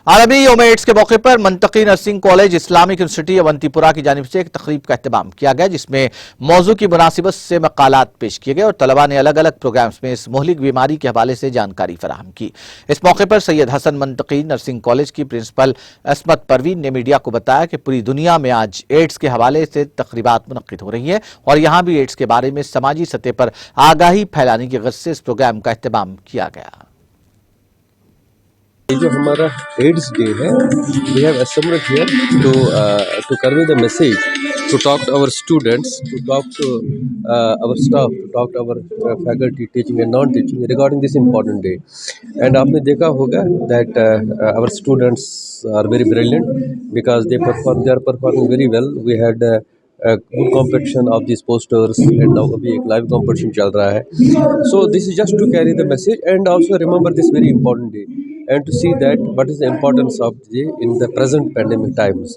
आलमी यौम एड्स के मौके पर मंतकी nursing college Islamic university Awantipora की जानिब से एक तकरीब का एहतमाम किया गया, जिसमें मौजू की मुनासिबत से मकालात पेश किए गए और तलबा ने अलग अलग प्रोग्राम्स में इस मोहलिक बीमारी के हवाले से जानकारी फराहम की। इस मौके पर सैयद हसन मंतकी नर्सिंग कॉलेज की प्रिंसिपल असमत परवीन ने मीडिया को बताया कि पूरी दुनिया में आज एड्स के हवाले से तकरीबात मुनक्किद हो रही हैं और यहाँ भी एड्स के बारे में समाजी सतह पर आगाही फैलाने की गर्ज से इस प्रोग्राम का एहतमाम किया गया। ये जो हमारा एड्स डे है, we have assembled here to convey the message, to talk to our students, to talk to our staff, to talk to our faculty teaching and non-teaching regarding this important day. And आपने देखा होगा that our students are very brilliant because they are performing very well. We had a good competition of these posters and now अभी एक live competition चल रहा है. So this is just to carry the message and also remember this very important day and to see that what is the importance of the day in the present pandemic times.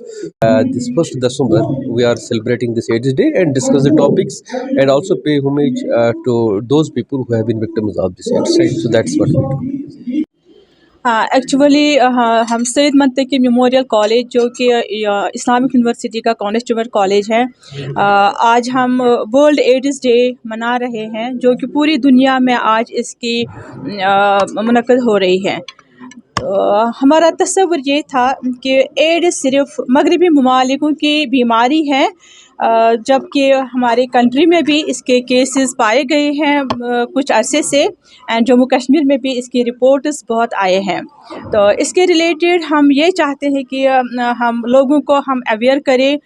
This 1st December we are celebrating this AIDS day and discuss the topics and also pay homage to those people who have been victims of this AIDS. Right? So that's what we do. हाँ, actually हम Syed मंतकी memorial college जो कि Islamic university का constable college है, आज हम world ads day मना रहे हैं जो कि पूरी दुनिया में आज इसकी मुनक़्क़िद हो रही है। तो हमारा तस्वुर ये था कि एड्स सिर्फ़ मगरबी ममालिकों की बीमारी है, जबकि हमारे कंट्री में भी इसके केसेस पाए गए हैं कुछ अरसे से एंड जम्मू कश्मीर में भी इसकी रिपोर्ट्स बहुत आए हैं। तो इसके रिलेटेड हम ये चाहते हैं कि हम लोगों को हम अवेयर करें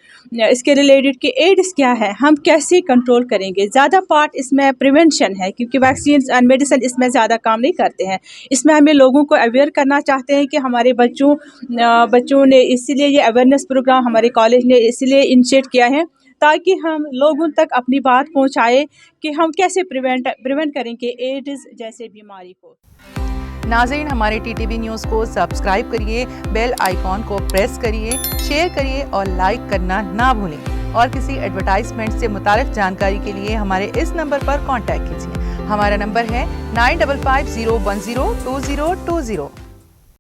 इसके रिलेटेड कि एड्स क्या है, हम कैसे कंट्रोल करेंगे। ज़्यादा पार्ट इसमें प्रिवेंशन है क्योंकि वैक्सीन एंड मेडिसिन इसमें ज़्यादा काम नहीं करते हैं। इसमें हमें लोगों को अवेयर करना चाहते हैं कि हमारे बच्चों ने इसीलिए ये अवेयरनेस प्रोग्राम हमारे कॉलेज ने इसलिए इनिशिएट किया है ताकि हम लोगों तक अपनी बात पहुंचाए कि हम कैसे प्रिवेंट करेंगे एड्स जैसे बीमारी को। नाज़रीन, हमारे टीटीवी न्यूज़ को सब्सक्राइब करिए, बेल आइकॉन को प्रेस करिए, शेयर करिए और लाइक करना ना भूलें। और किसी एडवर्टाइजमेंट से मुताल्लिक़ जानकारी के लिए हमारे इस नंबर पर कांटेक्ट कीजिए। हमारा नंबर है 9550102020।